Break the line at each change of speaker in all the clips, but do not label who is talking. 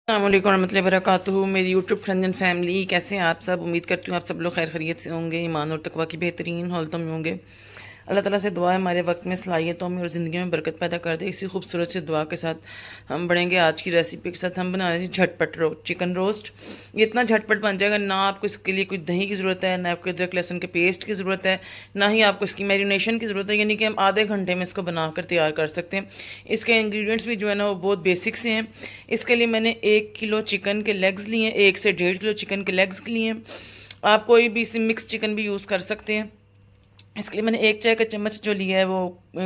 अस्सलामुअलैकुम रहमतुल्लाहि वबरकातुहू। मेरी यूट्यूब फ्रेंड्स एंड फैमिली, कैसे हैं आप सब। उम्मीद करती हूँ आप सब लोग खैर खैरियत से होंगे, ईमान और तकवा की बेहतरीन हालतों में होंगे। अल्लाह ताला से दुआ है हमारे वक्त में सलाहियतों में और ज़िंदगी में बरकत पैदा कर दे। इसी खूबसूरत से दुआ के साथ हम बढ़ेंगे आज की रेसिपी के साथ। हम बना रहे हैं झटपट चिकन रोस्ट। ये इतना झटपट बन जाएगा, ना आपको इसके लिए कोई दही की ज़रूरत है, ना आपको अदरक लहसुन के पेस्ट की ज़रूरत है, ना ही आपको इसकी मैरिनेशन की ज़रूरत है। यानी कि हम आधे घंटे में इसको बनाकर तैयार कर सकते हैं। इसके इंग्रेडिएंट्स भी जो है ना वो बहुत बेसिक से हैं। इसके लिए मैंने 1 किलो चिकन के लेग्स लिए हैं, 1 से 1.5 किलो चिकन के लेग्स लिए हैं। आप कोई भी इसी मिक्स चिकन भी यूज़ कर सकते हैं। इसके लिए मैंने 1 चाय का चम्मच जो लिया है वो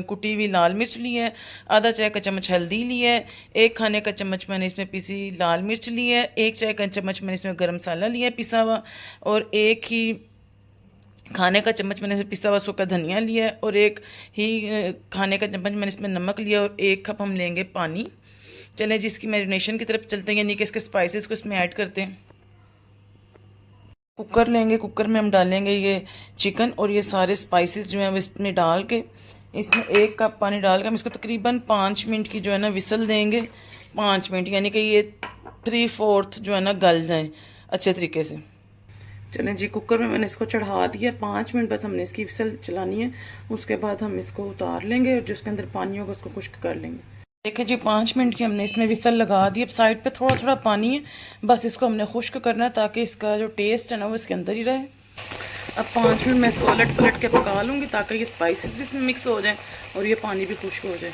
कुटी हुई लाल मिर्च ली है, आधा चाय का चम्मच हल्दी ली है, 1 खाने का चम्मच मैंने इसमें पिसी लाल मिर्च ली है, 1 चाय का चम्मच मैंने इसमें गरम मसाला लिया है पिसा हुआ, और 1 ही खाने का चम्मच मैंने पिसा हुआ सूखा धनिया लिया है, और 1 ही खाने का चम्मच मैंने इसमें नमक लिया, और 1 कप हम लेंगे पानी। चलें जिसकी मैरिनेशन की तरफ चलते हैं, यानी कि इसके स्पाइसेस को इसमें ऐड करते हैं। कुकर लेंगे, कुकर में हम डालेंगे ये चिकन और ये सारे स्पाइसेस जो हैं वो इसमें डाल के, इसमें 1 कप पानी डाल के हम इसको तकरीबन 5 मिनट की जो है ना विसल देंगे। 5 मिनट यानी कि ये 3/4 जो है ना गल जाए अच्छे तरीके से। चलें जी, कुकर में मैंने इसको चढ़ा दिया। 5 मिनट बस हमने इसकी विसल चलानी है, उसके बाद हम इसको उतार लेंगे और जो इसके अंदर पानी होगा उसको खुश्क कर लेंगे। देखिए जी, 5 मिनट की हमने इसमें विसल लगा दी। अब साइड पे थोड़ा थोड़ा पानी है, बस इसको हमने खुश्क करना है ताकि इसका जो टेस्ट है ना वो इसके अंदर ही रहे। अब 5 मिनट मैं इसको उलट पलट के पका लूँगी ताकि ये स्पाइसेस भी इसमें मिक्स हो जाए और ये पानी भी खुश्क हो जाए।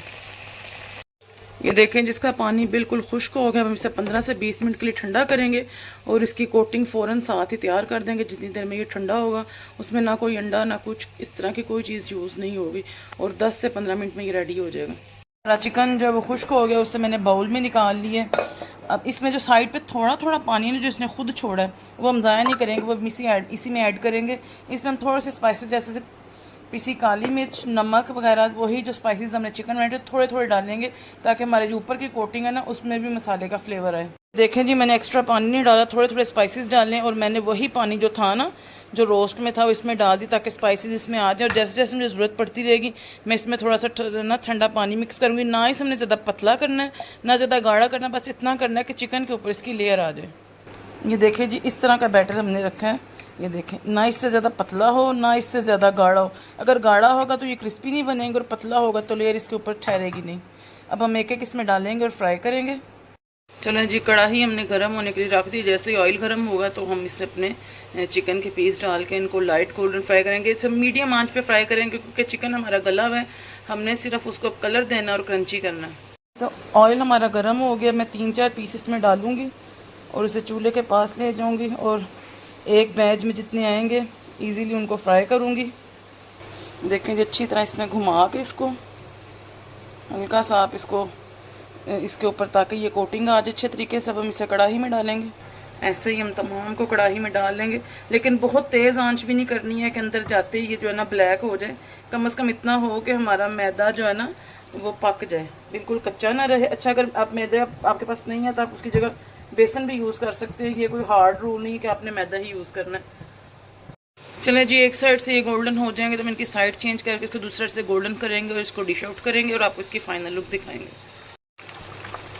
ये देखें, जिसका पानी बिल्कुल खुश्क हो गया, हम इसे 15 से 20 मिनट के लिए ठंडा करेंगे और इसकी कोटिंग फ़ौरन साथ ही तैयार कर देंगे। जितनी देर में ये ठंडा होगा उसमें ना कोई अंडा ना कुछ इस तरह की कोई चीज़ यूज़ नहीं होगी, और 10 से 15 मिनट में ये रेडी हो जाएगा। चिकन जो है वो खुश्क हो गया, उससे मैंने बाउल में निकाल लिया। अब इसमें जो साइड पे थोड़ा थोड़ा पानी है जो इसने खुद छोड़ा है वो हम ज़ाया नहीं करेंगे, वो इसी में ऐड करेंगे। इसमें हम थोड़े से स्पाइसेस जैसे पिसी काली मिर्च, नमक वगैरह, वही जो स्पाइसेस हमने चिकन में थोड़े थोड़े डालेंगे ताकि हमारे जो ऊपर की कोटिंग है ना उसमें भी मसाले का फ्लेवर आए। देखें जी, मैंने एक्स्ट्रा पानी नहीं डाला, थोड़े थोड़े स्पाइसेस डालें, और मैंने वही पानी जो था ना जो रोस्ट में था वो इसमें डाल दी ताकि स्पाइसेस इसमें आ जाए। और जैसे जैसे मुझे ज़रूरत पड़ती रहेगी मैं इसमें थोड़ा सा ना ठंडा पानी मिक्स करूँगी। ना इसे हमने ज़्यादा पतला करना है ना ज़्यादा गाढ़ा करना है, बस इतना करना है कि चिकन के ऊपर इसकी लेयर आ जाए। ये देखें जी, इस तरह का बैटर हमने रखा है। ये देखें, ना इससे ज़्यादा पतला हो ना इससे ज़्यादा गाढ़ा हो। अगर गाढ़ा होगा तो ये क्रिस्पी नहीं बनेंगे, और पतला होगा तो लेयर इसके ऊपर ठहरेगी नहीं। अब हम एक एक इसमें डालेंगे और फ्राई करेंगे। चलें जी, कढ़ाई हमने गर्म होने के लिए रख दी। जैसे ही ऑयल गर्म होगा तो हम इसमें अपने चिकन के पीस डाल के इनको लाइट गोल्डन फ्राई करेंगे। सब मीडियम आंच पे फ्राई करेंगे क्योंकि चिकन हमारा गला हुआ है, हमने सिर्फ उसको कलर देना और क्रंची करना है। तो ऑयल हमारा गर्म हो गया, मैं 3-4 पीस इसमें डालूँगी और उसे चूल्हे के पास ले जाऊँगी, और एक बैच में जितने आएंगे ईज़िली उनको फ्राई करूँगी। देखें जी, अच्छी तरह इसमें घुमा के इसको हल्का सा आप इसको इसके ऊपर ताकि ये कोटिंग आ जाए अच्छे तरीके से। अब हम इसे कढ़ाई में डालेंगे। ऐसे ही हम तमाम को कढ़ाई में डाल लेंगे, लेकिन बहुत तेज़ आंच भी नहीं करनी है कि अंदर जाते ही ये जो है ना ब्लैक हो जाए। कम से कम इतना हो कि हमारा मैदा जो है ना वो पक जाए, बिल्कुल कच्चा ना रहे। अच्छा, अगर आप मैदा आपके पास नहीं है तो आप उसकी जगह बेसन भी यूज़ कर सकते हैं। ये कोई हार्ड रूल नहीं है कि आपने मैदा ही यूज़ करना है। चलें जी, एक साइड से ये गोल्डन हो जाएंगे तो हम इनकी साइड चेंज करके इसको दूसरी साइड से गोल्डन करेंगे और इसको डिश आउट करेंगे और आपको इसकी फाइनल लुक दिखाएंगे।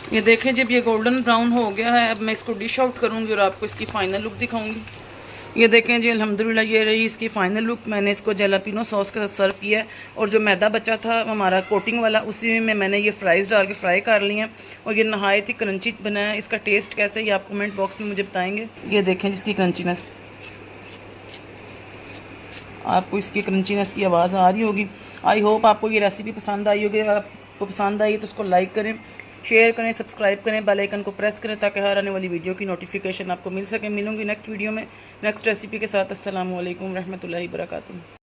ये देखें, जब ये गोल्डन ब्राउन हो गया है अब मैं इसको डिश आउट करूँगी और आपको इसकी फ़ाइनल लुक दिखाऊंगी। ये देखें जी, अल्हम्दुलिल्लाह ये रही इसकी फ़ाइनल लुक। मैंने इसको जलापिनो सॉस के साथ सर्व किया है, और जो मैदा बचा था हमारा कोटिंग वाला उसी में मैंने ये फ्राइज़ डाल के फ्राई कर लिए हैं, और ये नहायत ही क्रंची बना है। इसका टेस्ट कैसे है ये आप कमेंट बॉक्स में मुझे बताएंगे। ये देखें जिसकी क्रंचीनेस, आपको इसकी क्रंचीनेस की आवाज़ आ रही होगी। आई होप आपको ये रेसिपी पसंद आई होगी। अगर आपको पसंद आई तो उसको लाइक करें, शेयर करें, सब्सक्राइब करें, बेल आइकन को प्रेस करें ताकि हर आने वाली वीडियो की नोटिफिकेशन आपको मिल सके। मिलूंगी नेक्स्ट वीडियो में नेक्स्ट रेसिपी के साथ। अस्सलामु अलैकुम रहमतुल्लाहि व बरकातुहू।